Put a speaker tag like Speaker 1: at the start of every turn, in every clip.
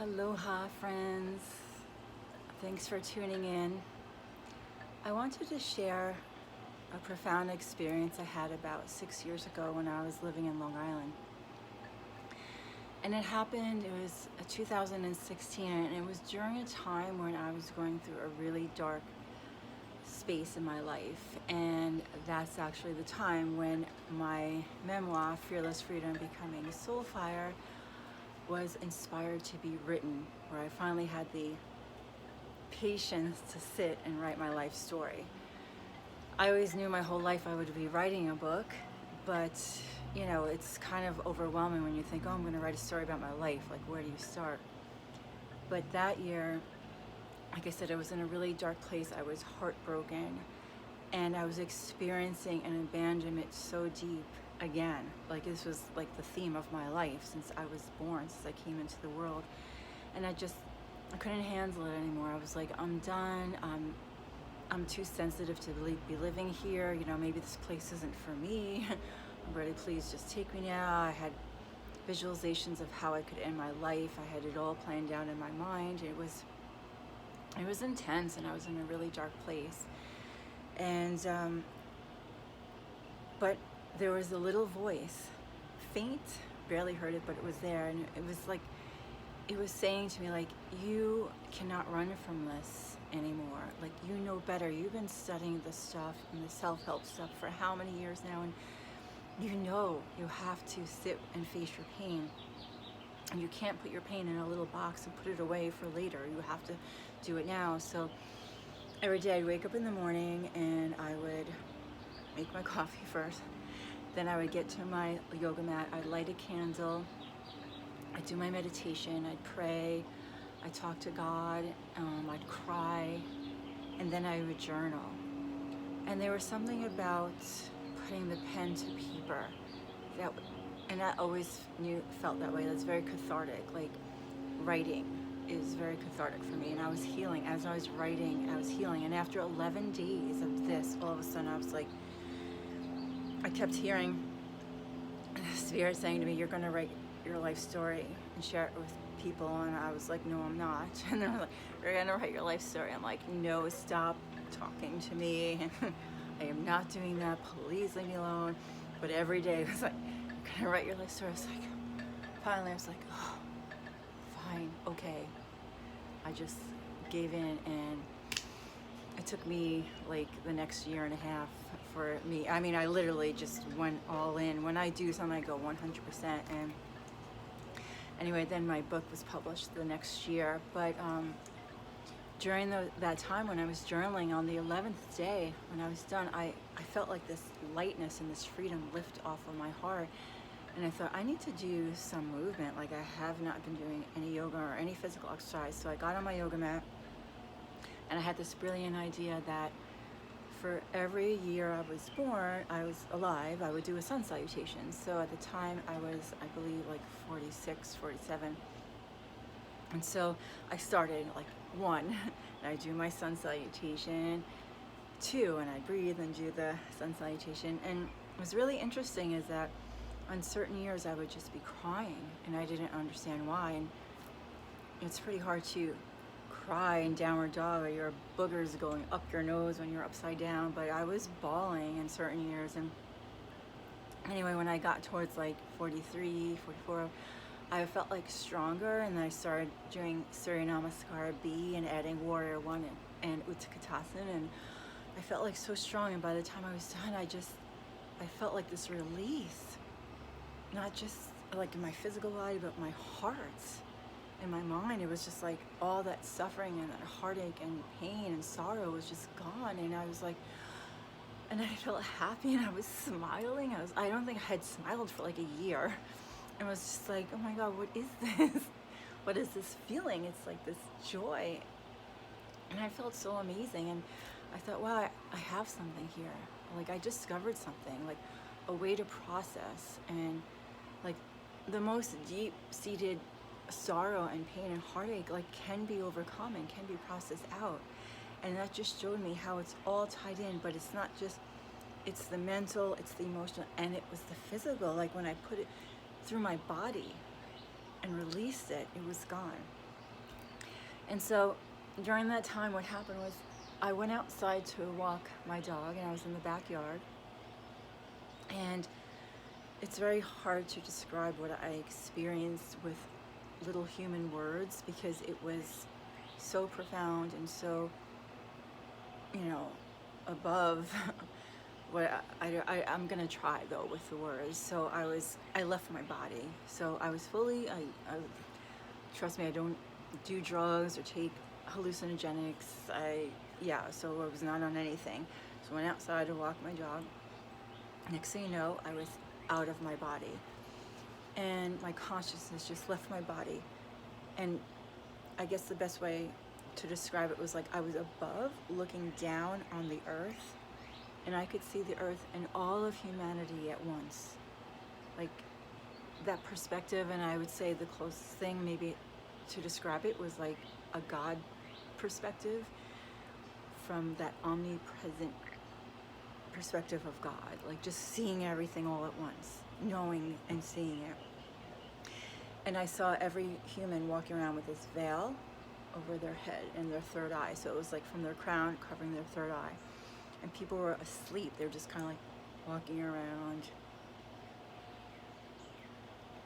Speaker 1: Aloha, friends. Thanks for tuning in. I wanted to share a profound experience I had about 6 years ago when I was living in Long Island. And it happened, it was 2016, and it was during a time when I was going through a really dark space in my life. And that's actually the time when my memoir, Fearless Freedom Becoming Soulfire, was inspired to be written, where I finally had the patience to sit and write my life story. I always knew my whole life I would be writing a book, but it's kind of overwhelming when you think, oh, I'm going to write a story about my life. Like, where do you start? But that year, like I said, I was in a really dark place. I was heartbroken, and I was experiencing an abandonment so deep again. Like, this was like the theme of my life since I was born, since I came into the world. And I couldn't handle it anymore. I was like, I'm done. I'm too sensitive to be living here. Maybe this place isn't for me. I'm ready, please just take me now. I had visualizations of how I could end my life. I had it all planned out in my mind. It was intense, and I was in a really dark place. And but there was a little voice, faint, barely heard it, but it was there, and it was like, it was saying to me, like, you cannot run from this anymore. Like, you know better. You've been studying this stuff and the self-help stuff for how many years now, and you have to sit and face your pain. And you can't put your pain in a little box and put it away for later. You have to do it now. So every day I'd wake up in the morning and I would make my coffee first. Then I would get to my yoga mat. I'd light a candle. I'd do my meditation. I'd pray. I'd talk to God. I'd cry. And then I would journal. And there was something about putting the pen to paper and I always felt that way. That's very cathartic. Like, writing is very cathartic for me. And I was healing. As I was writing, I was healing. And after 11 days of this, all of a sudden I was like, I kept hearing the Spirit saying to me, you're going to write your life story and share it with people. And I was like, no, I'm not. And they're like, you're going to write your life story. I'm like, no, stop talking to me. I am not doing that. Please leave me alone. But every day it was like, you're going to write your life story. I was like, finally I was like, oh, fine, okay. I just gave in, and it took me like the next year and a half for me. I mean, I literally just went all in. When I do something, I go 100%. And anyway, then my book was published the next year. But during that time when I was journaling, on the 11th day when I was done, I felt like this lightness and this freedom lift off of my heart. And I thought, I need to do some movement. Like, I have not been doing any yoga or any physical exercise. So I got on my yoga mat, and I had this brilliant idea that for every year I was born, I was alive, I would do a sun salutation. So at the time I was, I believe, like 46, 47. And so I started like 1, and I do my sun salutation, 2, and I breathe and do the sun salutation. And what's really interesting is that on certain years I would just be crying, and I didn't understand why. And it's pretty hard to cry in downward dog, or your boogers going up your nose when you're upside down, but I was bawling in certain years. And anyway, when I got towards like 43, 44, I felt like stronger, and then I started doing Surya Namaskar B and adding Warrior 1 and Utkatasana, and I felt like so strong. And by the time I was done, I felt like this release, not just like in my physical body, but my heart and my mind. It was just like all that suffering and that heartache and pain and sorrow was just gone. And I was like, and I felt happy, and I was smiling. I don't think I had smiled for like a year. And I was just like, oh my God, what is this? What is this feeling? It's like this joy. And I felt so amazing. And I thought, wow, I have something here. Like, I discovered something, like a way to process. And like the most deep-seated sorrow and pain and heartache like can be overcome and can be processed out. And that just showed me how it's all tied in. But it's not just, it's the mental, it's the emotional, and it was the physical. Like, when I put it through my body and released it, it was gone. And so during that time, what happened was I went outside to walk my dog, and I was in the backyard. And it's very hard to describe what I experienced with little human words, because it was so profound and so, above what I'm gonna try though with the words. So I left my body. So I was fully, trust me, I don't do drugs or take hallucinogenics. So I was not on anything. So I went outside to walk my dog. Next thing you know, I was out of my body. And my consciousness just left my body. And I guess the best way to describe it was like I was above, looking down on the earth, and I could see the earth and all of humanity at once. Like that perspective, and I would say the closest thing maybe to describe it was like a God perspective, from that omnipresent perspective of God, like just seeing everything all at once, knowing and seeing it. And I saw every human walking around with this veil over their head and their third eye. So it was like from their crown covering their third eye. And people were asleep. They were just kind of like walking around,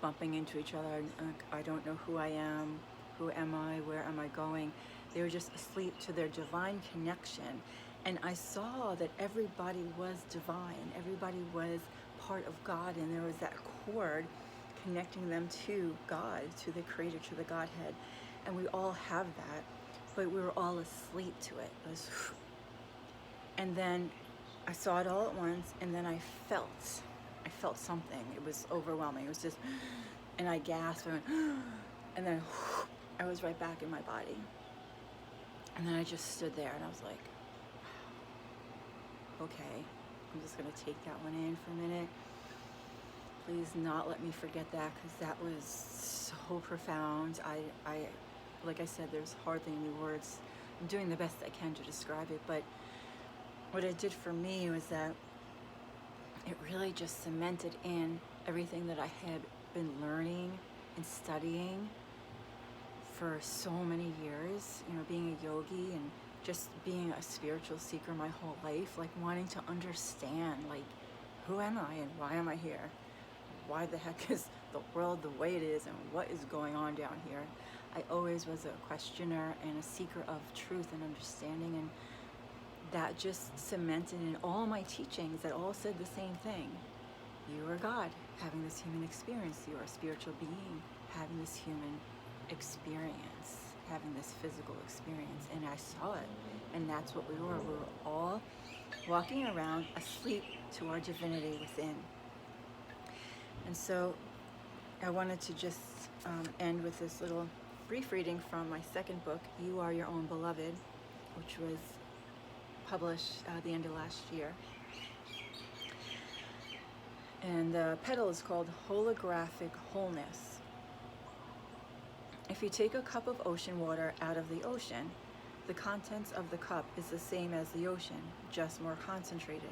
Speaker 1: bumping into each other. I don't know who I am. Who am I? Where am I going? They were just asleep to their divine connection. And I saw that everybody was divine. Everybody was part of God. And there was that cord connecting them to God, to the Creator, to the Godhead. And we all have that, but we were all asleep to it. And then I saw it all at once, and then I felt something. It was overwhelming. It was just, and I gasped, and then I was right back in my body. And then I just stood there, and I was like, okay, I'm just gonna take that one in for a minute. Please not let me forget that, because that was so profound. I, like I said, there's hardly any words. I'm doing the best I can to describe it, but what it did for me was that it really just cemented in everything that I had been learning and studying for so many years, being a yogi and just being a spiritual seeker my whole life, like wanting to understand, like, who am I and why am I here? Why the heck is the world the way it is, and what is going on down here? I always was a questioner and a seeker of truth and understanding, and that just cemented in all my teachings that all said the same thing. You are God having this human experience. You are a spiritual being having this human experience, having this physical experience. And I saw it, and that's what we were. We were all walking around asleep to our divinity within. And so I wanted to just end with this little brief reading from my second book, You Are Your Own Beloved, which was published at the end of last year. And the petal is called Holographic Wholeness. If you take a cup of ocean water out of the ocean, the contents of the cup is the same as the ocean, just more concentrated.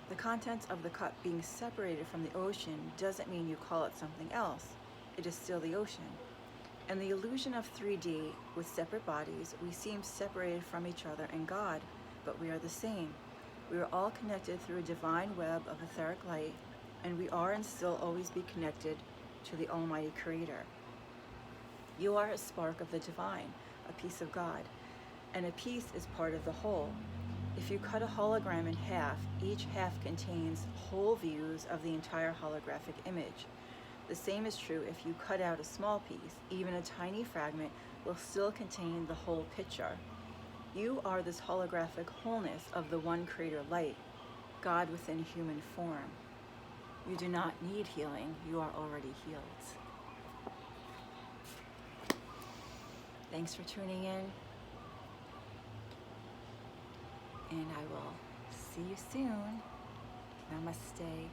Speaker 1: The contents of the cup being separated from the ocean doesn't mean you call it something else. It is still the ocean. In the illusion of 3D, with separate bodies, we seem separated from each other and God, but we are the same. We are all connected through a divine web of etheric light, and we are and still always be connected to the Almighty Creator. You are a spark of the divine, a piece of God, and a piece is part of the whole. If you cut a hologram in half, each half contains whole views of the entire holographic image. The same is true if you cut out a small piece. Even a tiny fragment will still contain the whole picture. You are this holographic wholeness of the one Creator light, God within human form. You do not need healing. You are already healed. Thanks for tuning in. And I will see you soon. Namaste.